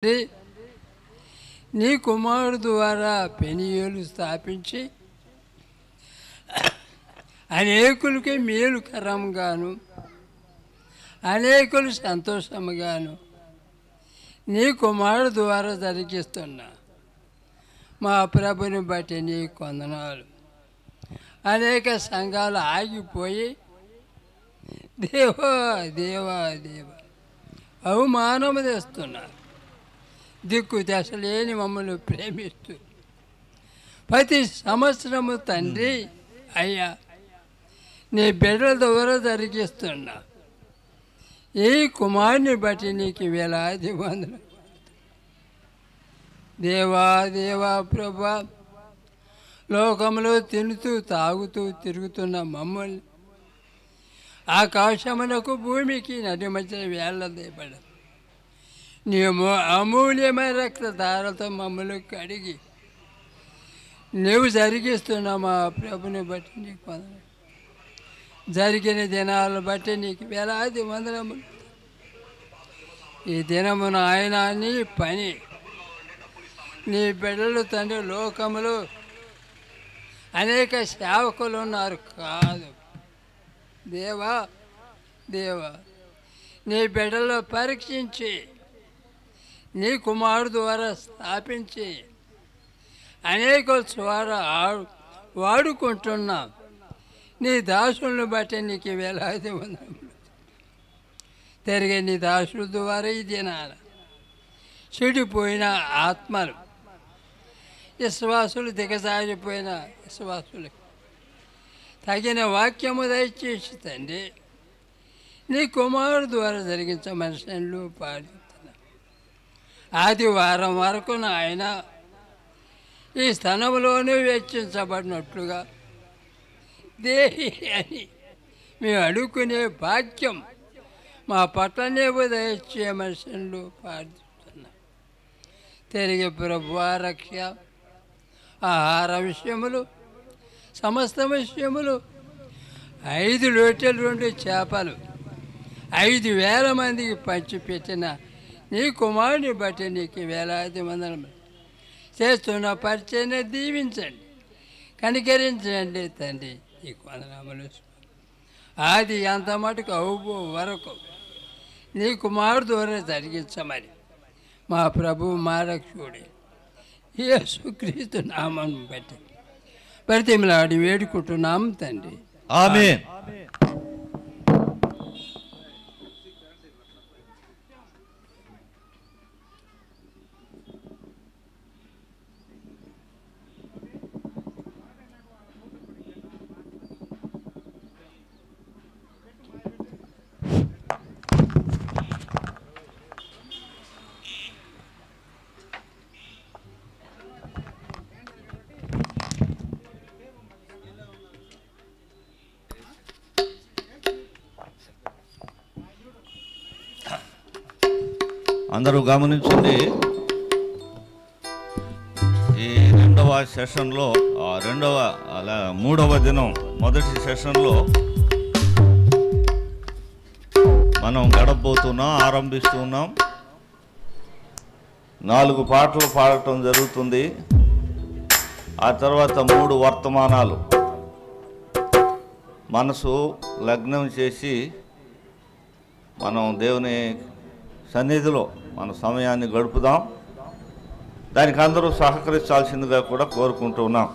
తండ్రి, నీ కుమారుడు ద్వారా పెనియేలు స్థాపించి అనేకులకి మేలుకరంగాను అనేకులు సంతోషముగాను నీ కుమారుడు ద్వారా జరిగిస్తున్నా మా ప్రభుని బట్టి నీ కొందనాలు. అనేక సంఘాలు ఆగిపోయి దేవా దేవా దేవా అవమానము తెస్తున్నారు. దిక్కు దశ లేని మమ్మల్ని ప్రేమిస్తూ ప్రతి సంవత్సరము తండ్రి అయ్యా నీ బిడ్డల ద్వారా జరిగిస్తున్నా ఈ కుమారుని బట్టి నీకు వేలాది వందలు. దేవా దేవా ప్రభా, లోకంలో తినుతూ తాగుతూ తిరుగుతున్న మమ్మల్ని ఆకాశమునకు భూమికి నది మధ్య వేళ్ళదేపడ నీ అమూల్యమైన రక్తధారతో మమ్మల్ని కడిగి నువ్వు జరిగిస్తున్న మా ప్రభుని బట్టి నీకు వందనాలు. జరిగిన దినాలను బట్టి నీకు వేలాది వందనములు. ఈ దినమున ఆయన నీ పని నీ బిడ్డలు తండ్రి లోకములో అనేక సేవకులు ఉన్నారు కాదు దేవా దేవా, నీ బిడ్డలో పరీక్షించి నీ కుమారుడు ద్వారా స్థాపించి అనేక ద్వారా వాడుకుంటున్నాం. నీ దాసులను బట్టి నీకు వేలాది వందనములు. తిరిగి నీ దాసుల ద్వారా ఈ దినాన చెడిపోయిన ఆత్మలు, విశ్వాసులు, దిగజారిపోయిన విశ్వాసులకు తగిన వాక్యము దయచేసి తండ్రి నీ కుమారుడు ద్వారా జరిగించ మనుషులు పాడుతున్నా. ఆదివారం వరకు ఆయన ఈ స్థలంలోనే వెచ్చించబడినట్లుగా దేహి అని మేము అడుక్కునే భాగ్యం మా పట్లనే దయచే మనుషులు పాడుతున్నా. తిరిగి ప్రభువా రక్ష, ఆహార విషయములు, సమస్త విషయములు, 5 రొట్టెలు 2 చేపలు 5,000 మందికి పంచిపెట్టిన నీ కుమారుని బట్టి నీకు వేలాది వందనములు. చేస్తున్న పరిచయం దీవించండి, కనికరించండి తండ్రి. నీకు వందనములు. ఆది అంత మటుకు అవుబో వరకు నీ కుమారుడు ద్వారా జరిగించమని మా ప్రభువు మా రక్షకుడు యేసుక్రీస్తు నామం బట్టి ప్రతిమలాడి వేడుకుంటున్నాం తండ్రి. ఆమేన్. అందరూ గమనించండి, ఈ 2వ సెషన్లో 3వ దినం మొదటి సెషన్లో మనం గడపబోతున్నాం, ఆరంభిస్తున్నాం. 4 పాటలు పాడటం జరుగుతుంది. ఆ తర్వాత 3 వర్తమానాలు మనసు లగ్నం చేసి మనం దేవుని సన్నిధిలో మన సమయాన్ని గడుపుదాం. దానికి అందరూ సహకరించాల్సిందిగా కూడా కోరుకుంటున్నాం.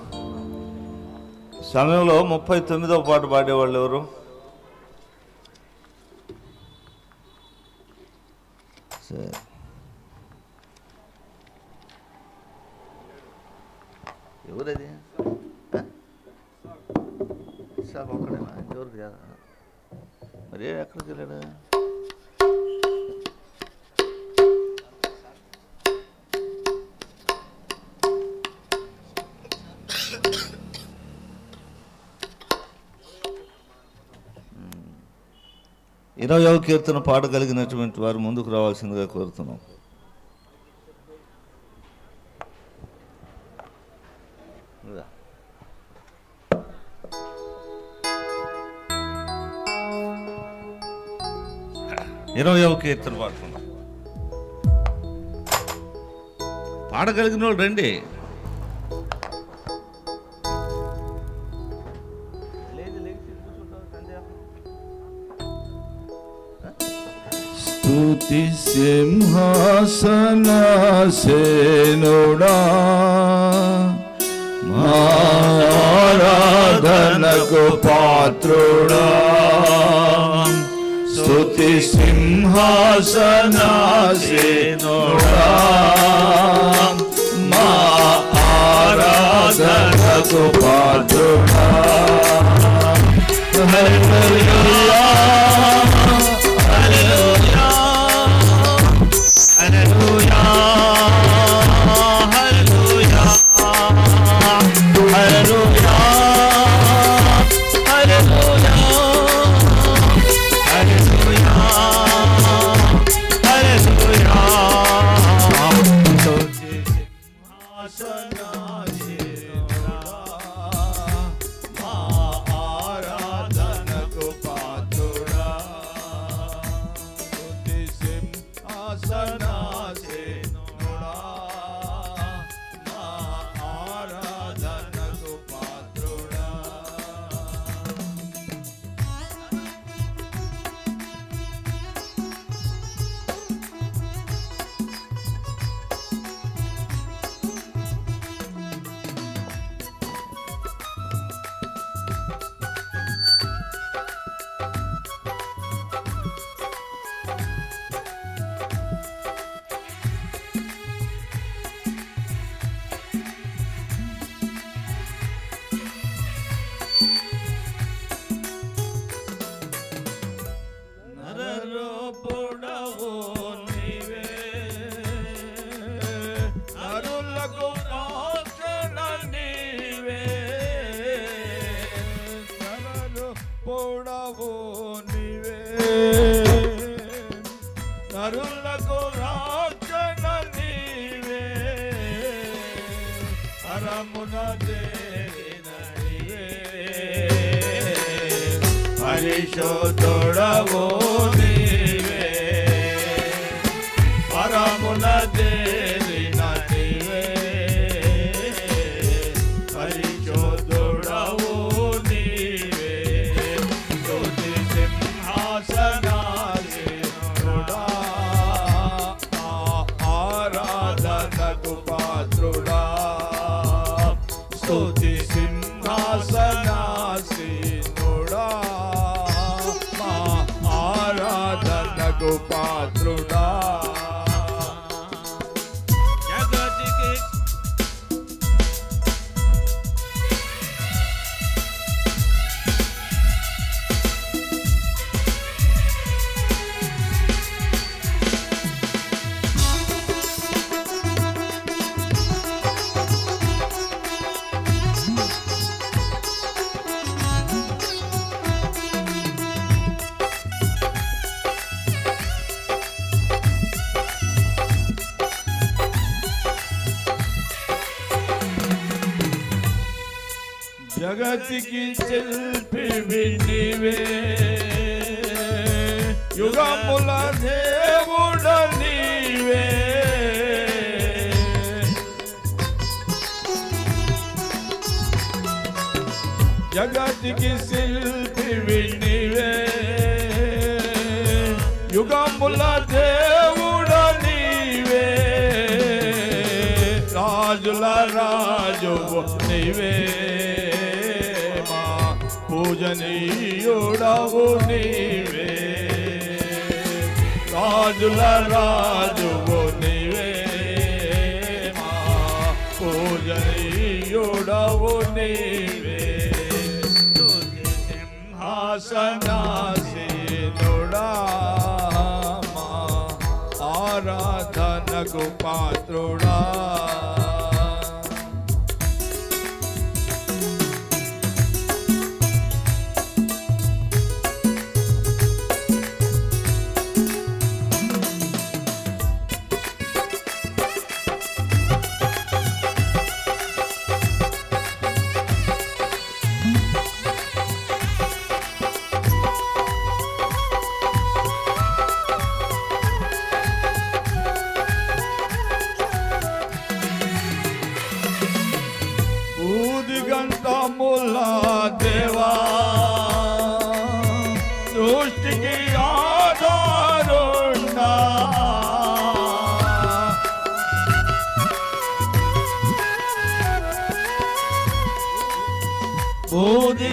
సమయంలో 39వ పాట పాడేవాళ్ళు ఎవరు? సరే, ఎవరది? ఒక్కడేనా? ఎవరికి మరి ఎక్కడికి వెళ్ళాడు? ఇరవై కీర్తన పాడగలిగినటువంటి వారు ముందుకు రావాల్సిందిగా కోరుతున్నాం. ఇరవై కీర్తన పాడుతున్నాం. పాడగలిగిన వాళ్ళు రండి. స్తుతి సింహాసనాసీనుడా, ఆరాధనకు పాత్రుడా. స్తుతి సింహాసనాసీనుడా, మా ఆరాధనకు పాత్రుడా. హల్లెలూయా హల్లెలూయా హల్లెలూయా హల్లెలూయా హల్లెలూయా హల్లెలూయా హల్లెలూయా హల్లెలూయా. స్తుతి సింహాసనాసీనుడా, మా ఆరాధనకు పాత్రుడా. స్తుతి సింహాసనాసీనుడా, మా ఆరాధనకు పాత్రుడా. నరరూపుడవు నీవే, నరులకు రక్షణ నీవే. నరరూపుడవు నీవే, నరులకు రక్షణ నీవే. పరమున చేరిన నీవే, పరిశుద్ధుడవు నీవే. పరమున చేరిన నీవే, పరిశుద్ధుడవు నీవే. స్తుతి సింహాసనాసీనుడా, ఆరాధనకు పాత్రుడా. స్తుతి సింహాసనాసీనుడా, మా ఆరాధనకు పాత్రుడా. జగతికి జగతికి శిల్పివి నీవే, యుగముల దేవుడ నీవే. జగతికి శిల్పివి నీవే, యుగముల దేవుడ నీవే. రాజుల రాజువు నీవే, మా పూజనీయుడవు నీవే. రాజుల రాజువు నీవే, మా పూజనీయుడవు నీవే. స్తుతి సింహాసనాసీనుడా, మా ఆరాధనకు పాత్రుడా.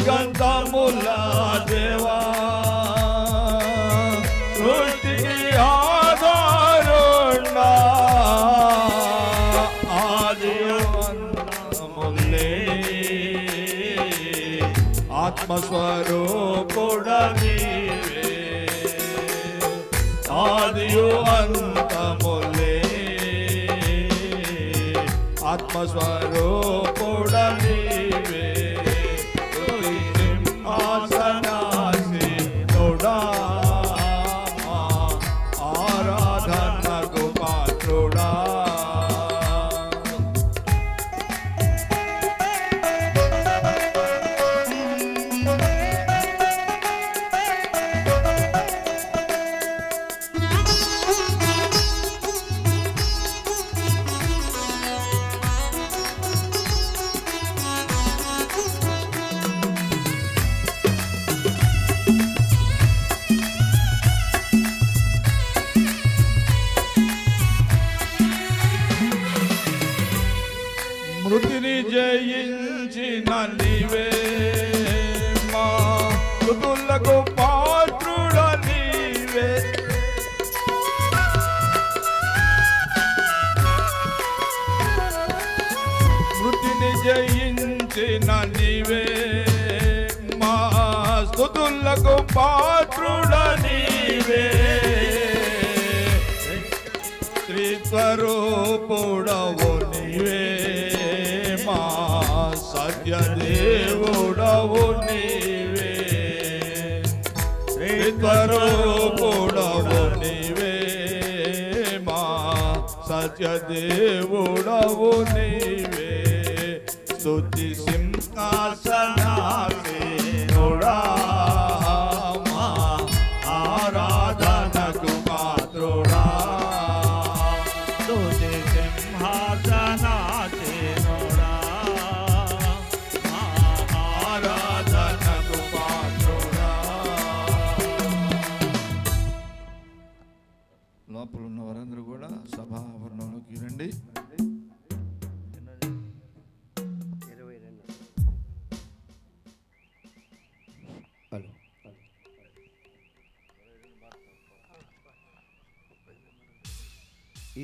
దిగంతముల దేవా సృష్టికి ఆధారుండా ఆది అంతములే ఆత్మస్వరూపుడ నీవే ఆదియు అంతములే ఆత్మస్వరూపుడ నీవే సింహాసనాసీనుడా ఆరాధనకు పాత్రుడా మృతిని జయించిన నీవే మా మృతులకు పాత్రుడ నీవే మృతిని జయించిన నీవే మా స్తుతులకు పాత్రుడ నీవే త్రిస్వరూపుడవు నీవే మా సత్యదేవుడవు నీవే త్రిస్వరూపుడవు నీవే మా సత్యదేవుడవు నీవే స్తుతి సింహాసనాసీనుడా మా ఆరాధనకు పాత్రుడా స్తుతి సింహాసనాసీనుడా మా ఆరాధనకు పాత్రుడా. లోపల ఉన్న వారందరూ కూడా సభావరణంలోకి రండి.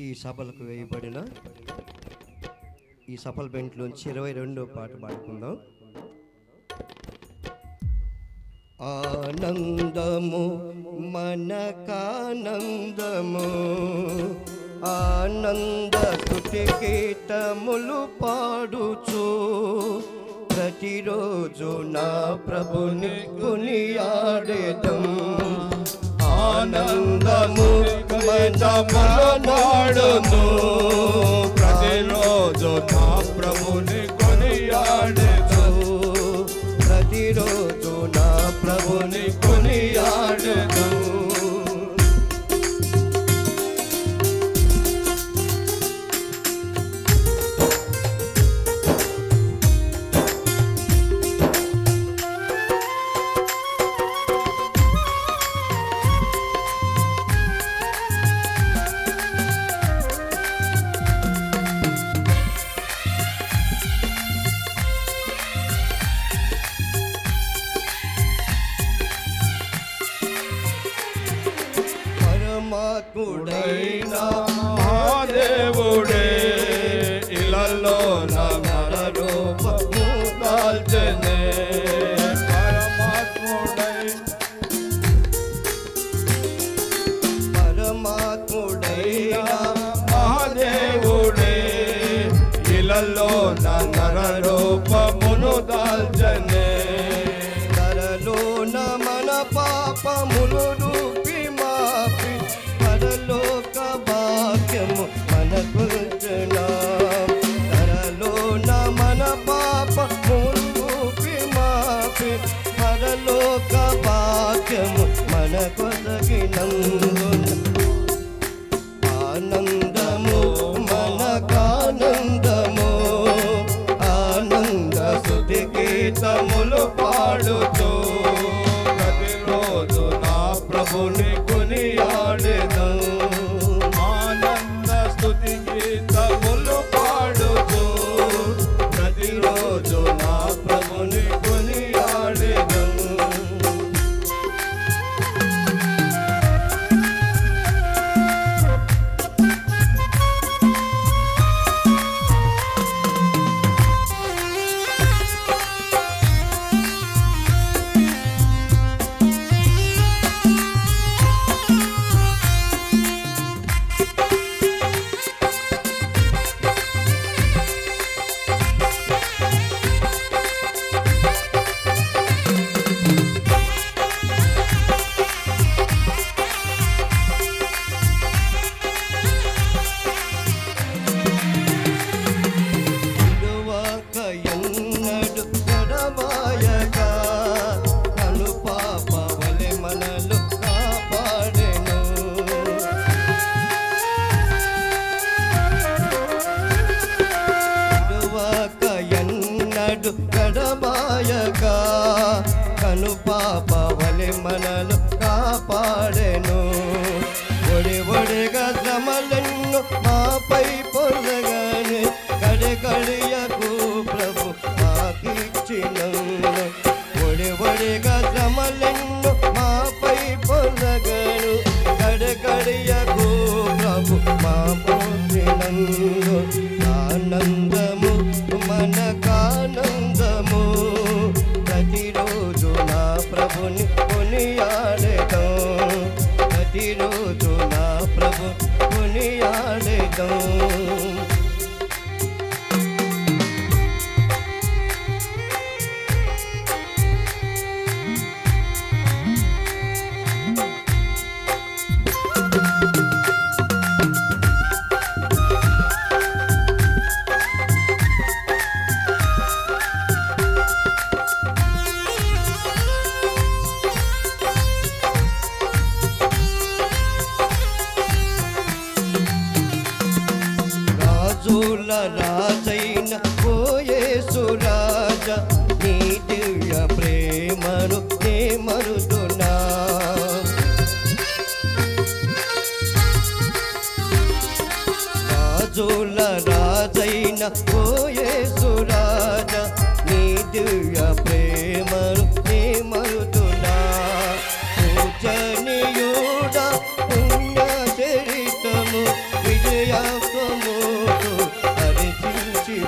ఈ సభలకు వేయబడిన ఈ సఫల్మెంట్లోంచి 22వ పాట పాడుకుందాం. ఆనందము మనకానందము ఆనంద స్తుతి గీతములు పాడుచు ప్రతిరోజు నా ప్రభుని కొనియాడేదం. ఆనందము మనమాడును ప్రతిరోజు నా ప్రభుని కొనియాడెను ప్రతిరోజు నా ప్రభుని కొనియాడెను. పరమాత్ముడైన మహాదేవుడే ఇలలో నమర రూపము దాల్చెనే పరమాత్ముడైన మహాదేవుడే ఇలలో నమర రూపమును దాల్చెనే తరలోన మన పాపములు రూపి మాపి పరలోక భాగ్యము మనకు తరలోన మన పాపములు రూపి మాపి పరలోక భాగ్యము మనకు ఆనందము మనకానందము ఆనంద స్తుతి గీత దినాలు గడబాయక కను పాప వలె మనలు కాపాడెను. ఒడిగా శ్రమలెన్ను మాపై పొందగానే గడియకు ప్రభు మాకిచ్చినను. ఒడిగా శ్రమలెన్ను మాపై పొందగాను గడియకు ప్రభు మా పొందినందు. ఆనందము మనకానందము ప్రతిరోజు నా ప్రభుని కొనియాడేదం. ప్రతిరోజు నా ప్రభు కొనియాడేదం. రాజైన ఓ యేసు రాజా నీ దివ్య ప్రేమను నే మరుదునా. రాజైన ఓ యేసు రాజా నీ దివ్య ప్రేమను నే మరుదునా. పూజనీయుడా పుణ్య చరితము విజయము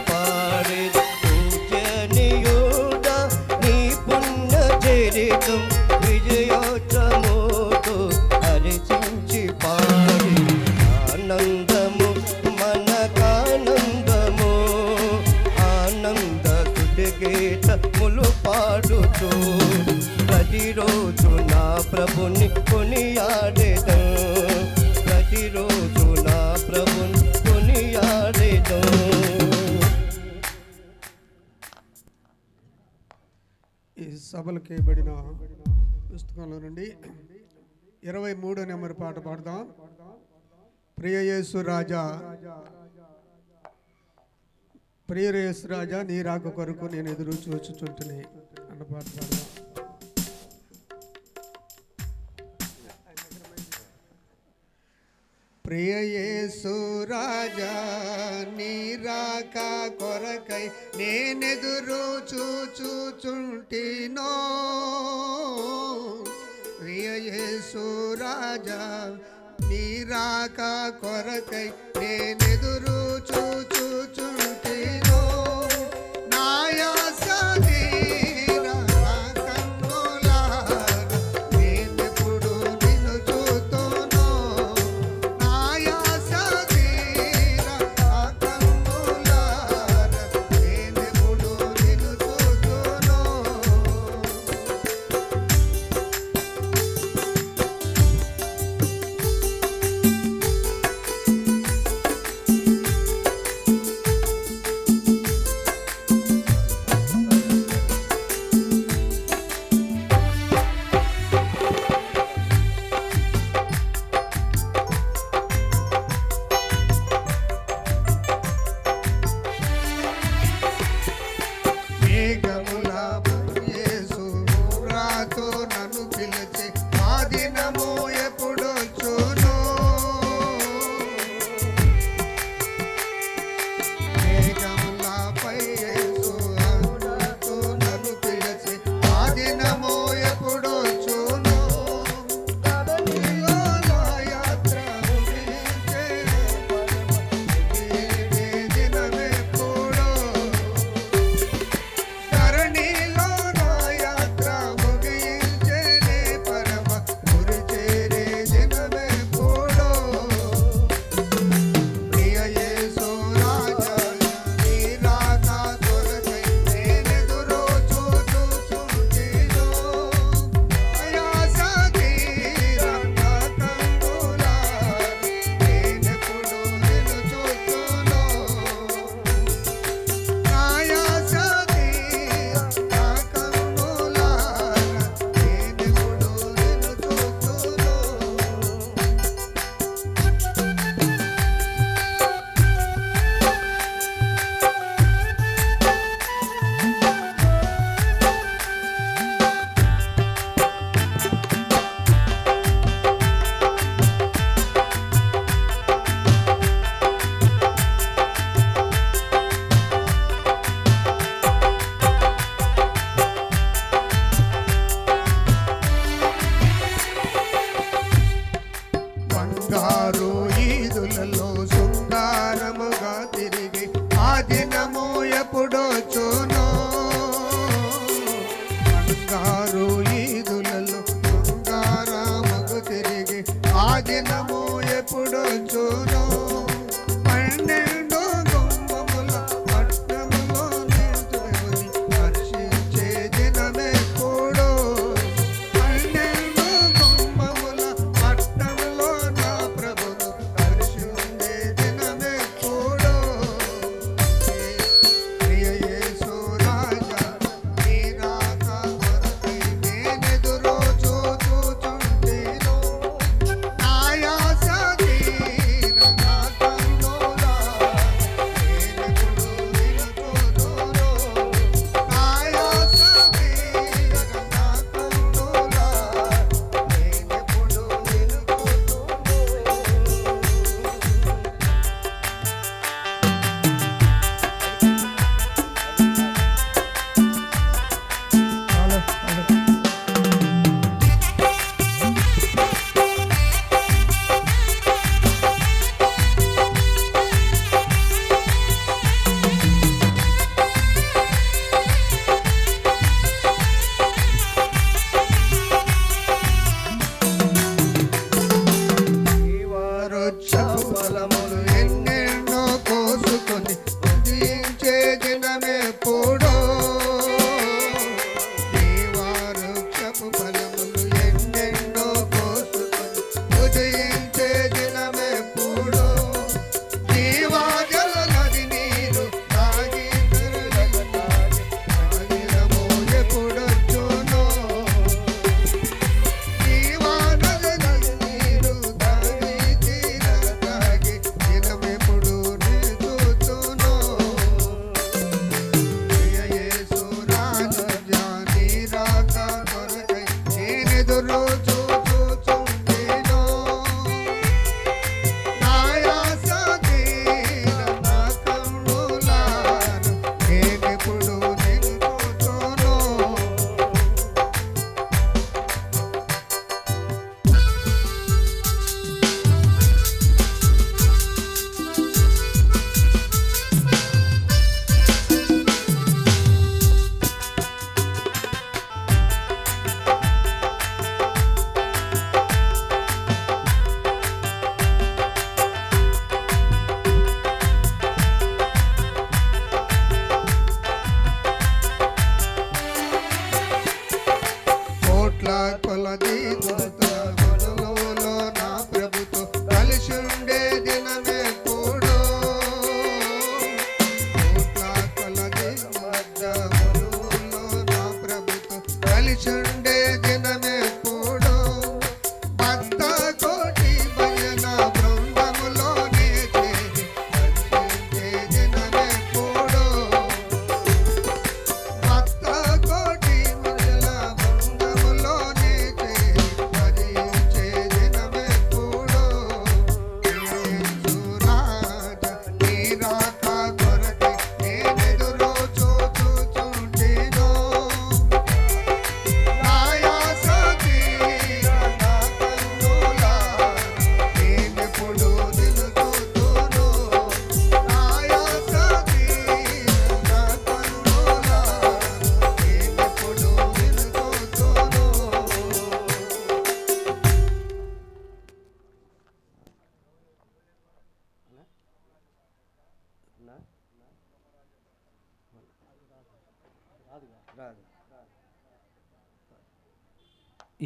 పాడే. పూజనీయుడా నీ పుణ్య చరితం విజయోత్సవముతో హరిచించి పాడే. ఆనందము మనకానందము ఆనంద గీతములు పాడుతూ ప్రతిరోజు నా ప్రభుని కొనియాడేదం. ప్రతిరోజు నా ప్రభుని కొనియాడేదం. ఈ సభలకు ఇవ్వబడిన పుస్తకంలో నుండి 23వ నెంబర్ పాట పాడదాం. ప్రియ యేసు రాజా, ప్రియ యేసు రాజా నీ రాక కొరకు నేను ఎదురు చూచుచుంటుని అన్న పాట పాడదాం. ప్రియ యేసు రాజా నీ రాక కొరకై నేనెదురు చూచుచుంటినో. ప్రియ యేసు రాజా నీ రాక కొరకై నేనెదురు చూచుచుంటినో. నాయాస తీరా కన్నులారా నేనెప్పుడు నిన్ను చూతునో. నాయాస తీరా కన్నులారా నేనెప్పుడు నిన్ను చూతునో.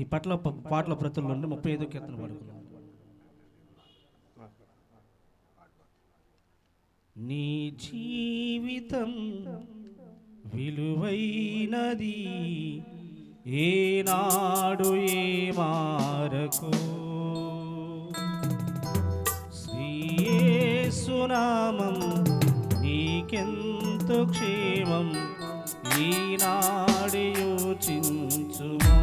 ఈ పాటల ప్రతుల నుండి 35 కీర్తన పాడుకున్నాం. నీ జీవితం విలువైనది, ఏనాడు ఏ మారకు. శ్రీ యేసునామం నీకెంతో క్షేమం, ఈనాడు యోచించుమా.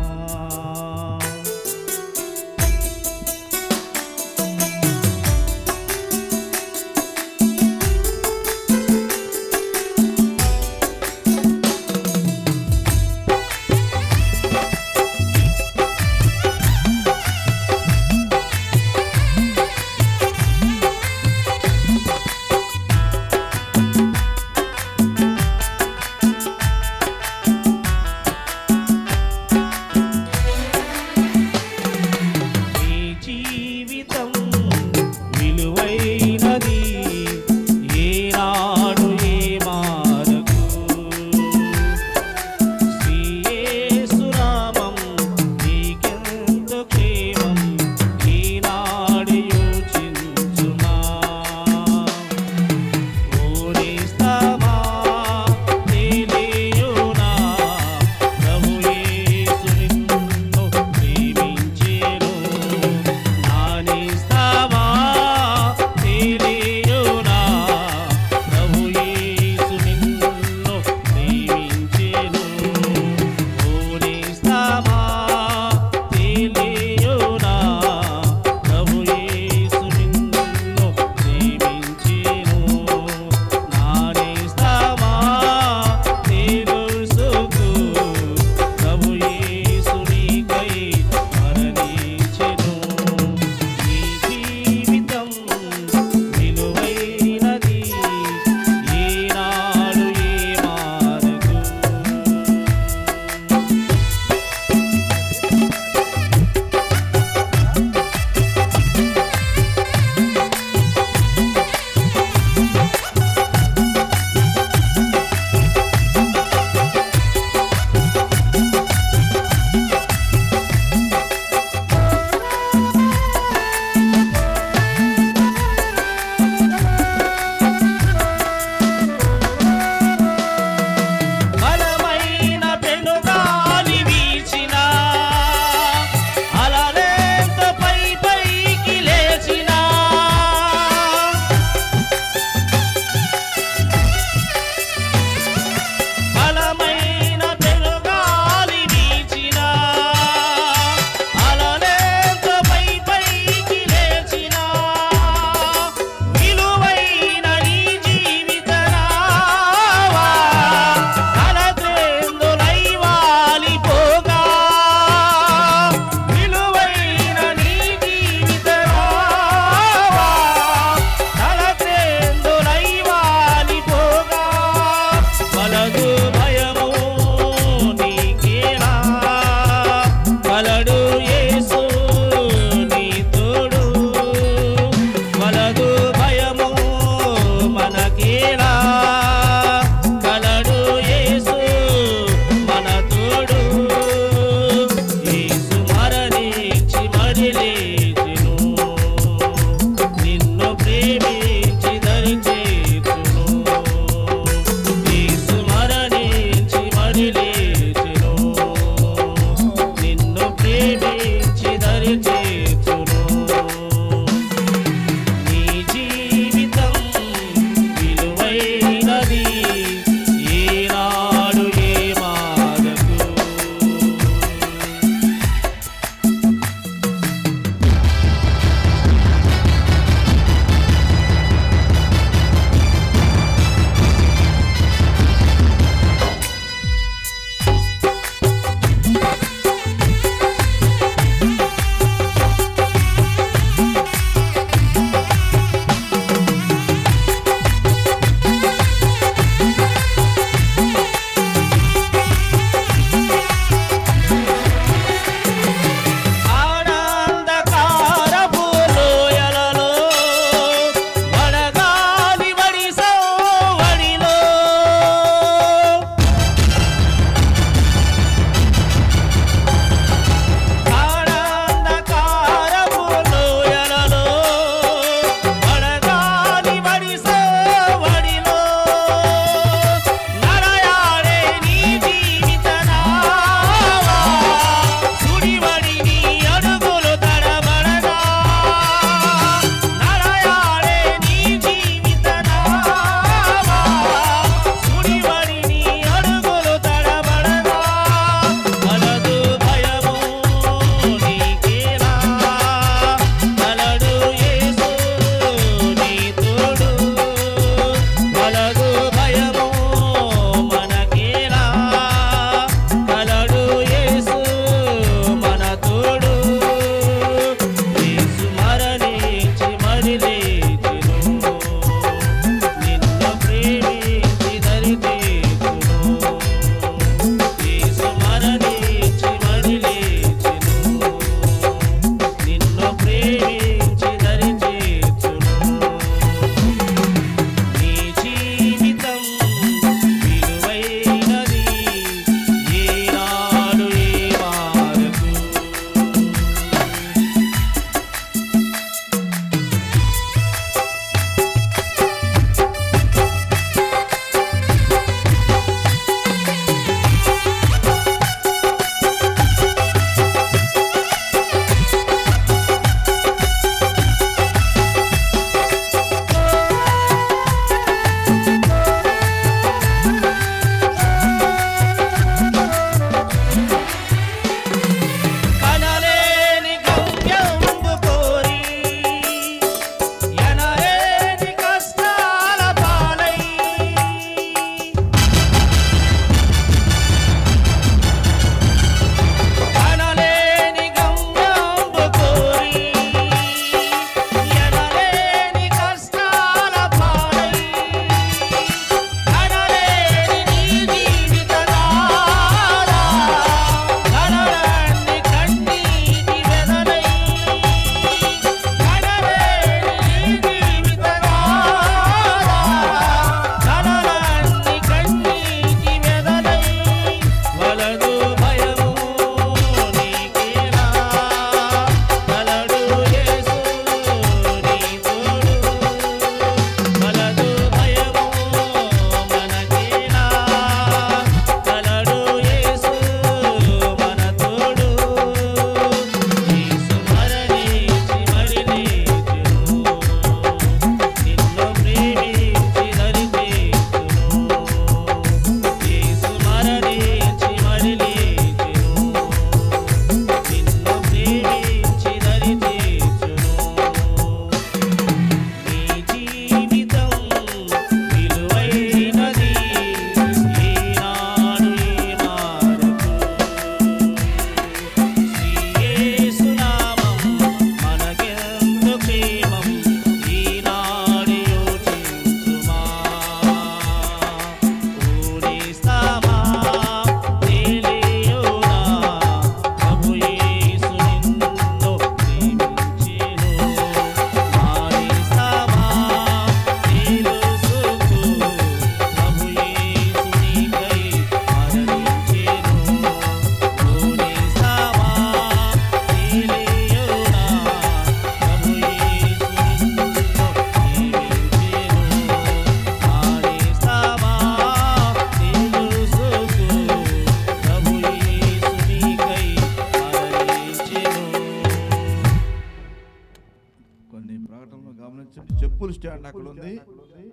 స్టాండ్ అక్కడ ఉంది.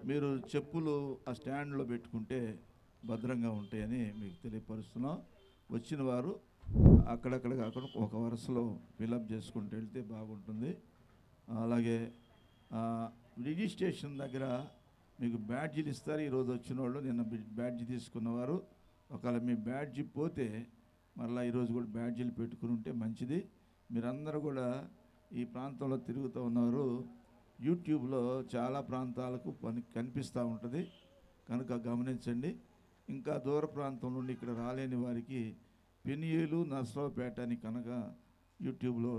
మీరు చెప్పులు ఆ స్టాండ్లో పెట్టుకుంటే భద్రంగా ఉంటాయని మీకు తెలియపరుస్తున్నాం. వచ్చిన వారు అక్కడక్కడ కాకుండా ఒక వరుసలో ఫిలప్ చేసుకుంటూ వెళ్తే బాగుంటుంది. అలాగే రిజిస్ట్రేషన్ దగ్గర మీకు బ్యాడ్జీలు ఇస్తారు. ఈరోజు వచ్చిన వాళ్ళు నిన్న బ్యాడ్జీ తీసుకున్నవారు ఒకవేళ మీ బ్యాడ్జీ పోతే మరలా ఈరోజు కూడా బ్యాడ్జీలు పెట్టుకుని ఉంటే మంచిది. మీరందరూ కూడా ఈ ప్రాంతంలో తిరుగుతూ ఉన్నారు. యూట్యూబ్లో చాలా ప్రాంతాలకు కనిపిస్తూ ఉంటుంది కనుక గమనించండి. ఇంకా దూర ప్రాంతం నుండి ఇక్కడ రాలేని వారికి పెనియేలు నర్సరావుపేట అని కనుక యూట్యూబ్లో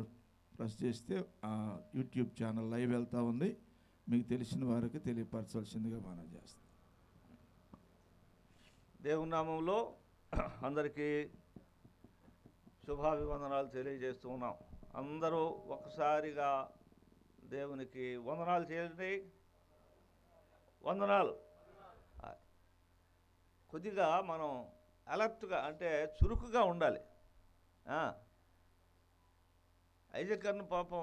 ప్రెస్ చేస్తే ఆ యూట్యూబ్ ఛానల్ లైవ్ వెళ్తూ ఉంది. మీకు తెలిసిన వారికి తెలియపరచాల్సిందిగా మనం చేస్తాం. దేవుని నామంలో అందరికీ శుభాభివందనాలు తెలియజేస్తూ ఉన్నాం. అందరూ ఒకసారిగా దేవునికి వందనాలు చేయండి. వందనాలు. కొద్దిగా మనం అలర్ట్గా అంటే చురుకుగా ఉండాలి. ఐజకర్ను పాపం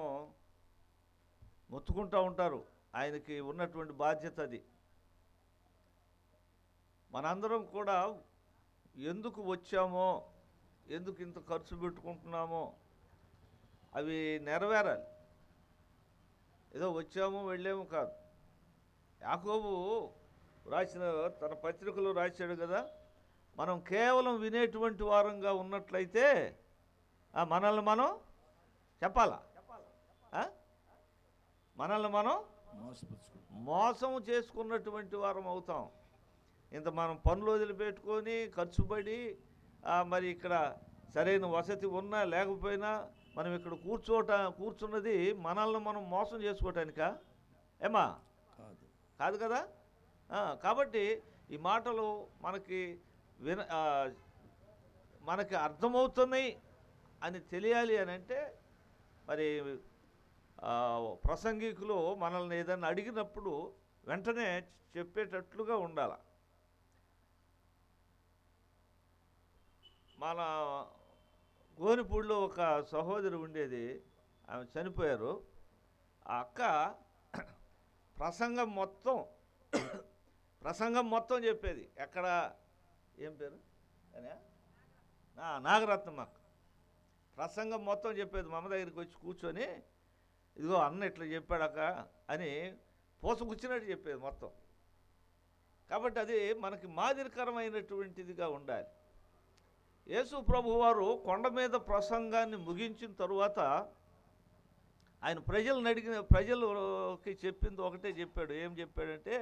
మొత్తుకుంటూ ఉంటారు. ఆయనకి ఉన్నటువంటి బాధ్యత అది. మనందరం కూడా ఎందుకు వచ్చామో, ఎందుకు ఇంత ఖర్చు పెట్టుకుంటున్నామో అవి నెరవేరాలి. ఏదో వచ్చాము వెళ్ళాము కాదు. యాకోబు రాసిన తన పత్రికలో రాశాడు కదా, మనం కేవలం వినేటువంటి వారంగా ఉన్నట్లయితే మనల్ని మనం చెప్పాలా, మనల్ని మనం మోసం చేసుకున్నటువంటి వారం అవుతాం. ఇంత మనం పనులు వదిలిపెట్టుకొని ఖర్చుపడి మరి ఇక్కడ సరైన వసతి ఉన్నా లేకపోయినా మనం ఇక్కడ కూర్చున్నది మనల్ని మనం మోసం చేసుకోవటానికా? ఏమా కాదు కదా. కాబట్టి ఈ మాటలు మనకి అర్థమవుతున్నాయి అని తెలియాలి అని అంటే మరి ప్రసంగికులు మనల్ని ఏదైనా అడిగినప్పుడు వెంటనే చెప్పేటట్లుగా ఉండాలి. మన గోనిపూడిలో ఒక సహోదరి ఉండేది, ఆమె చనిపోయారు. ఆ అక్క ప్రసంగం మొత్తం చెప్పేది. ఎక్కడ ఏం పేరు నాగరత్నం అక్క ప్రసంగం మొత్తం చెప్పేది. మా అమ్మ దగ్గరికి వచ్చి కూర్చొని ఇదిగో అన్న ఇట్లా చెప్పాడక్క అని పోసగుచ్చినట్టు చెప్పేది మొత్తం. కాబట్టి అది మనకి మాదిరికరమైనటువంటిదిగా ఉండాలి. యేసు ప్రభువారు కొండ మీద ప్రసంగాన్ని ముగించిన తరువాత ఆయన ప్రజలకి చెప్పింది ఒకటే చెప్పాడు. ఏం చెప్పాడంటే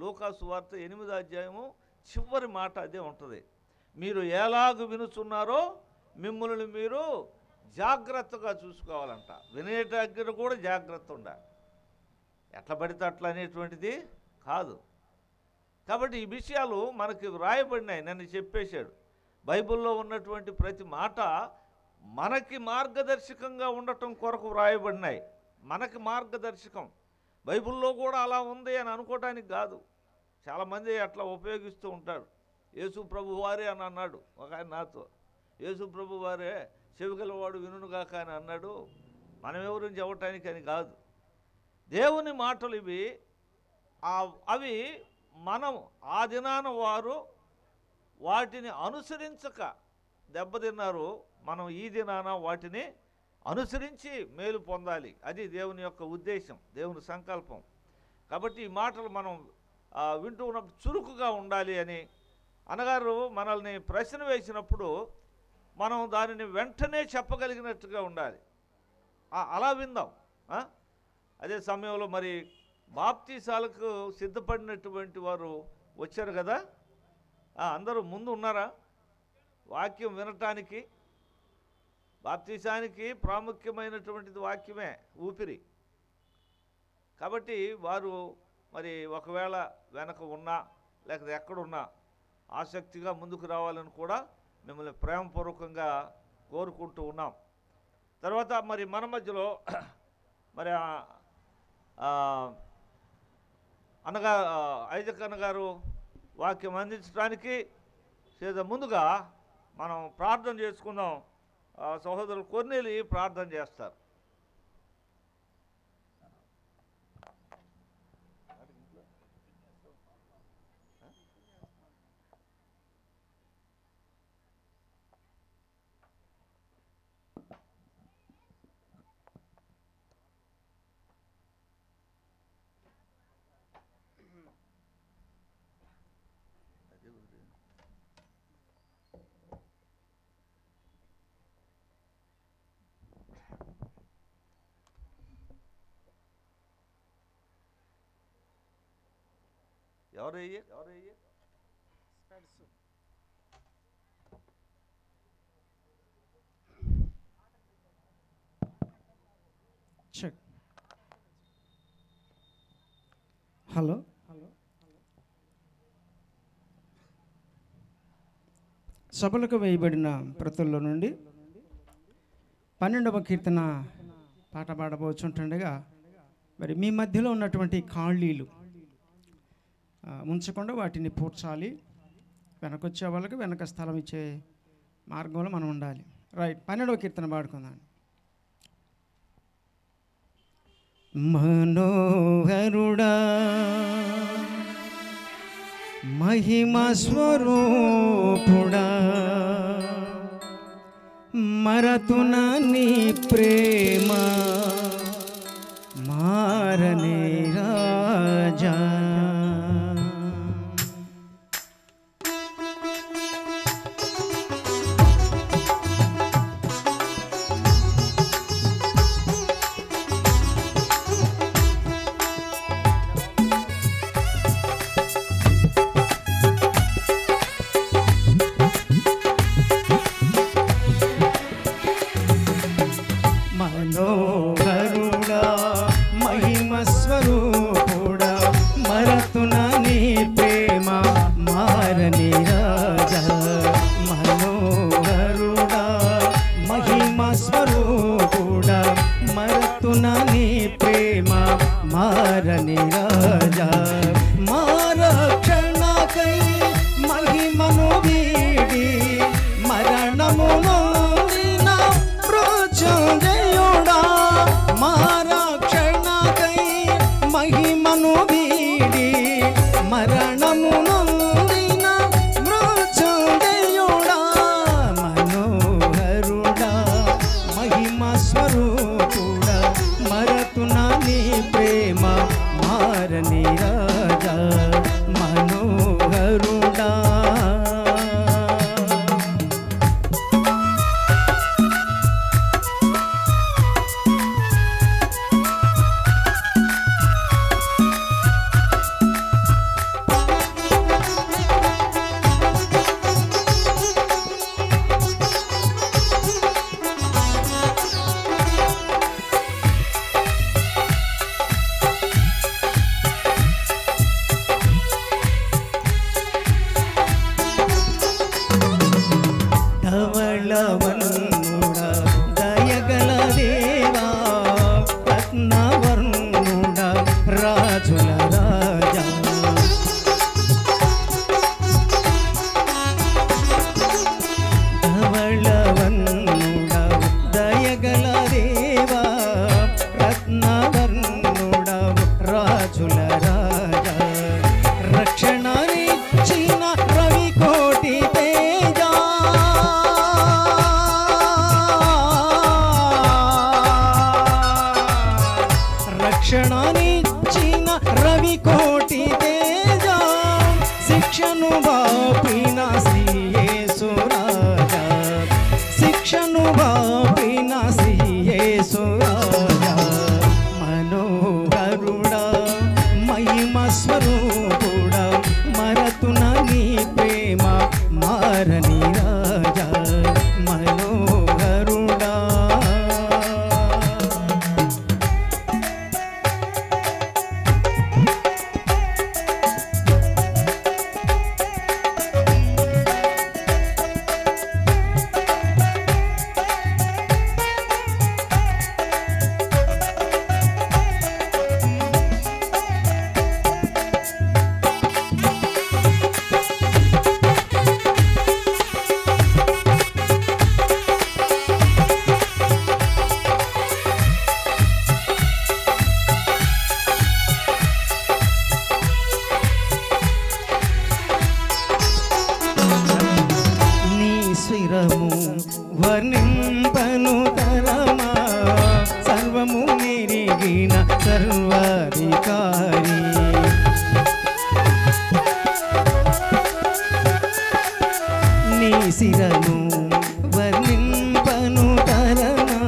లూకాసు వార్త 8వ అధ్యాయము చివరి మాట అదే ఉంటుంది. మీరు ఎలాగ వినుచున్నారో మిమ్మల్ని మీరు జాగ్రత్తగా చూసుకోవాలంట. వినే దగ్గర కూడా జాగ్రత్త ఉండాలి. ఎట్లా పడితే అట్లా అనేటువంటిది కాదు. కాబట్టి ఈ విషయాలు మనకి వ్రాయబడినాయి. నన్ను చెప్పేశాడు. బైబిల్లో ఉన్నటువంటి ప్రతి మాట మనకి మార్గదర్శకంగా ఉండటం కొరకు వ్రాయబడినాయి. మనకి మార్గదర్శకం. బైబిల్లో కూడా అలా ఉంది అని అనుకోవటానికి కాదు. చాలామంది అట్లా ఉపయోగిస్తూ ఉంటారు. యేసు ప్రభు వారే అని అన్నాడు ఒక ఆయన నాతో. యేసు ప్రభు వారే చెవిగలవాడు వినుగాక అని అన్నాడు. మనం ఎవరిని చెప్పటానికి అని కాదు. దేవుని మాటలు ఇవి. అవి మనం ఆ దినాన వారు వాటిని అనుసరించక దెబ్బతిన్నారు. మనం ఈ దినాన వాటిని అనుసరించి మేలు పొందాలి. అది దేవుని యొక్క ఉద్దేశం, దేవుని సంకల్పం. కాబట్టి ఈ మాటలు మనం వింటూ ఉన్నప్పుడు చురుకుగా ఉండాలి అని అన్నగారు మనల్ని ప్రశ్న వేసినప్పుడు మనం దానిని వెంటనే చెప్పగలిగినట్టుగా ఉండాలి. అలా విందాం. అదే సమయంలో మరి బాప్తీసాలకు సిద్ధపడినటువంటి వారు వచ్చారు కదా, అందరూ ముందు ఉన్నారా వాక్యం వినటానికి? బాప్తీసానికి ప్రాముఖ్యమైనటువంటిది వాక్యమే, ఊపిరి. కాబట్టి వారు మరి ఒకవేళ వెనక ఉన్నా లేకపోతే ఎక్కడున్నా ఆసక్తిగా ముందుకు రావాలని కూడా మిమ్మల్ని ప్రేమపూర్వకంగా కోరుకుంటూ ఉన్నాం. తర్వాత మరి మన మధ్యలో మరి ఐజక్ అన్నగారు వాక్యం అందించడానికి ముందుగా మనం ప్రార్థన చేసుకుందాం. సహోదరులు కొన్నేలి ప్రార్థన చేస్తారు. ఎవరయ్యే చెక్. హలో, సభలకు వేయబడిన ప్రతుల్లో నుండి 12వ కీర్తన పాట పాడబోచుంటుండగా మరి మీ మధ్యలో ఉన్నటువంటి ఖాళీలు ఉంచకుండా వాటిని పూడ్చాలి. వెనకొచ్చే వాళ్ళకి వెనక స్థలం ఇచ్చే మార్గంలో మనం ఉండాలి. రైట్, 12వ కీర్తన పాడుకుందాం. మనోహరుడా మహిమ స్వరూపుడా మరతున నీ ప్రేమ మారనే రాజా. మనోహరుడా మహిమ స్వరూపుడా మరతున నీ ప్రేమ మారని రాజా. మనోహరుడా మహిమ స్వరూపుడా మరతున నీ ప్రేమ మారని రాజా. మారక్షణకై మహిమను వీడి మరణమును మారక్షణకై మహిమను వీడి మరణము నొందిన మృత్యుంజయుడా. మనోహరుడా మహిమ స్వరూపుడా మరతున నీ ప్రేమ మారని రాజా. మనోహరుడా ధవళవర్ణుడా దయగల దేవా రత్నవర్ణుడా రాజుల రాజా. ధవళవర్ణుడా దయగల దేవా రత్నవర్ణుడా రాజుల రాజా. రక్షణనిచ్చిన రవికోటి తేజా రక్షణనిచ్చిన రవికోటి తేజ శిక్షను బాపిన శ్రీ యేసు రాజా. శిక్షను బాపిన శ్రీ యేసు రాజా. మనోహరుడా మహిమ స్వరూపుడా మరతున నీ ప్రేమ మారని రాజా. మనోహరుడా శిరము వర్ణింపను తరమా సర్వము మెరిగిన సర్వాధికారి. నీ శిరము వర్ణింపను తరమా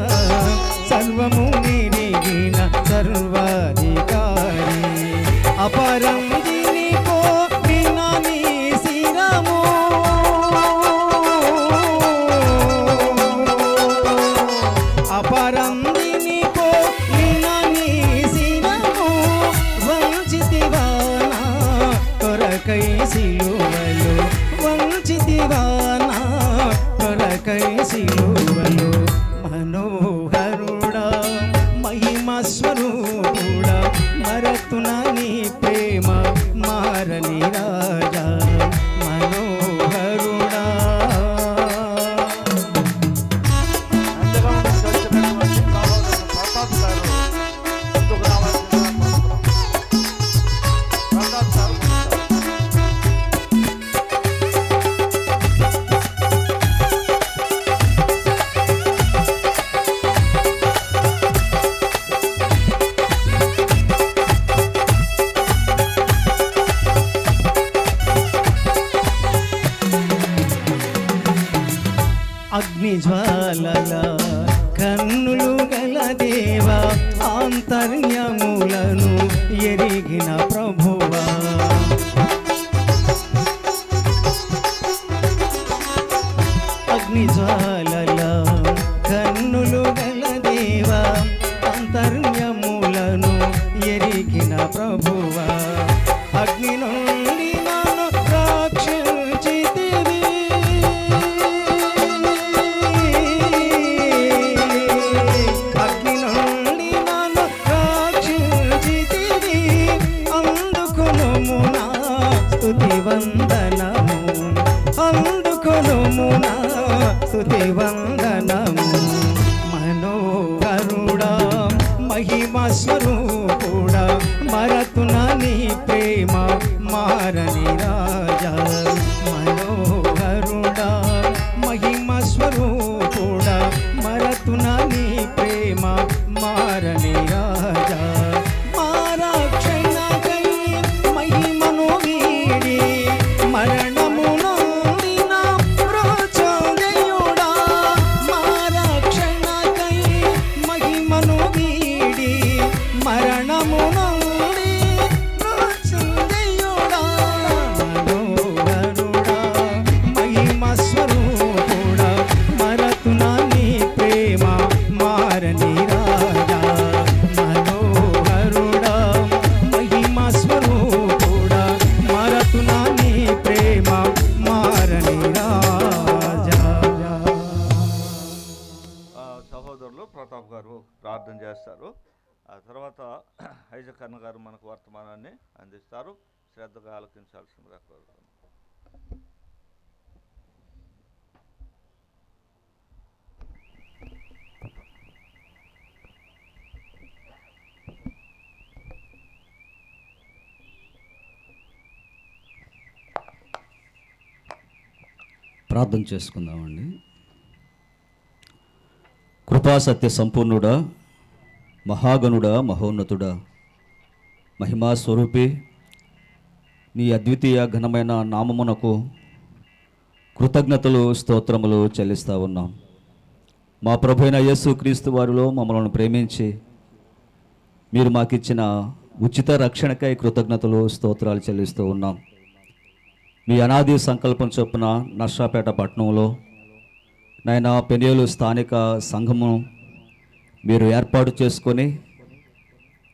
సర్వము మెరిగిన సర్వాధికారి. అపరం దిని సిలువలో వంచితివా నా కొరకై సిలువలో మనోహరుడా మహిమ స్వరూపుడా మరతునా నీ ప్రేమ మారని రాజా మనోహరుడా. అగ్నిజ్వాలల కన్నులు గల దేవా ఆంతర్యములను ఎరిగిన ప్రభువా అగ్నిజ్వాలల కన్నులు గల దేవా ఆంతర్యములను ఎరిగిన ప్రభువా అగ్ని నుండి నన్ను రక్షించితివి వందనము అందుకొనుము నా స్తుతి వందనము మనోహరుడా మహిమ స్వరూపుడా మరతున నీ ప్రేమ మారని రాజా మనోహరుడా మహిమ స్వరూపుడా మరతున నీ ప్రేమ మారని రాజా మరణము నుండి నా ప్రోచోదయుడా మా రక్షణకై మహిమను వీడి మరణము నుండి ప్రోచోదయుడా మనోహరుడా మహిమ స్వరూపుడా మరతునా నీ ప్రేమ మారని రాజా మనోహరుడా మహిమ స్వరూపుడా మరతునా నీ ప్రేమ మారని రాజా. సహోదరులు ప్రతాప్ గారు ప్రార్థన చేస్తారు. ఆ తర్వాత ఐజక్ అన్న గారు మనకు వర్తమానాన్ని అందిస్తారు. శ్రద్ధగా ఆలకించాల్సిందిగా కోరుతున్నాను. ప్రార్థన చేసుకుందామండి. కృపాసత్య సంపూర్ణుడా మహాగణుడా మహోన్నతుడా మహిమా స్వరూపి నీ అద్వితీయ ఘనమైన నామమునకు కృతజ్ఞతలు స్తోత్రములు చెల్లిస్తూ ఉన్నాం. మా ప్రభు అయిన యేసు క్రీస్తు వారిలో మమ్మల్ని ప్రేమించి మీరు మాకిచ్చిన ఉచిత రక్షణకై కృతజ్ఞతలు స్తోత్రాలు చెల్లిస్తూ ఉన్నాం. మీ అనాది సంకల్పం చొప్పున నర్సాపేట పట్టణంలో నాయన పెనియేలు స్థానిక సంఘము మీరు ఏర్పాటు చేసుకొని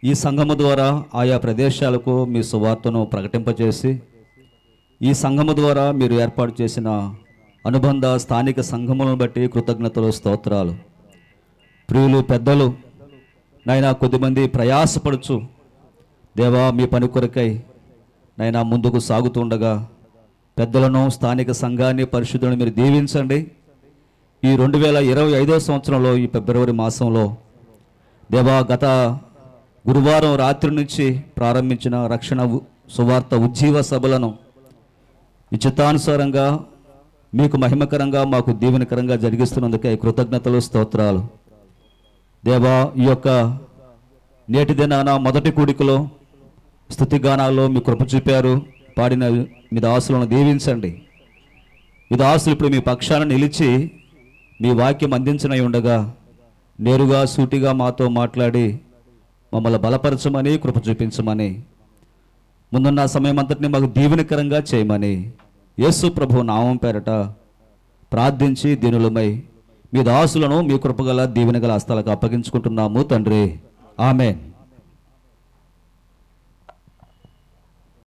ఈ సంఘము ద్వారా ఆయా ప్రదేశాలకు మీ సువార్తను ప్రకటింపజేసి ఈ సంఘము ద్వారా మీరు ఏర్పాటు చేసిన అనుబంధ స్థానిక సంఘములను బట్టి కృతజ్ఞతలు స్తోత్రాలు. ప్రియులు పెద్దలు నాయన కొద్దిమంది ప్రయాసపడుచు దేవా మీ పని కొరకై నాయన ముందుకు సాగుతుండగా పెద్దలను స్థానిక సంఘాన్ని పరిశుద్ధులను మీరు దీవించండి. ఈ 2025వ సంవత్సరంలో ఈ ఫిబ్రవరి మాసంలో దేవా గత గురువారం రాత్రి నుంచి ప్రారంభించిన రక్షణ సువార్త ఉజ్జీవ సభలను చిత్తానుసారంగా మీకు మహిమకరంగా మాకు దీవెనకరంగా జరిగిస్తున్నందుకే కృతజ్ఞతలు స్తోత్రాలు. దేవా ఈ యొక్క నేటి దినాన మొదటి కూడికలో స్తుతిగానాల్లో మీ కృప చూపారు. పాడిన మీ దాసులను దీవించండి. మీ దాసులు ఇప్పుడు మీ పక్షాన నిలిచి మీ వాక్యం అందించనై ఉండగా నేరుగా సూటిగా మాతో మాట్లాడి మమ్మల్ని బలపరచమని కృప చూపించమని ముందున్న సమయం అంతటిని మాకు దీవెనకరంగా చేయమని యేసు ప్రభు నామం పేరట ప్రార్థించి దీనులమై మీ దాసులను మీ కృపగల దీవెనగల హస్తాలకు అప్పగించుకుంటున్నాము తండ్రి. ఆమేన్.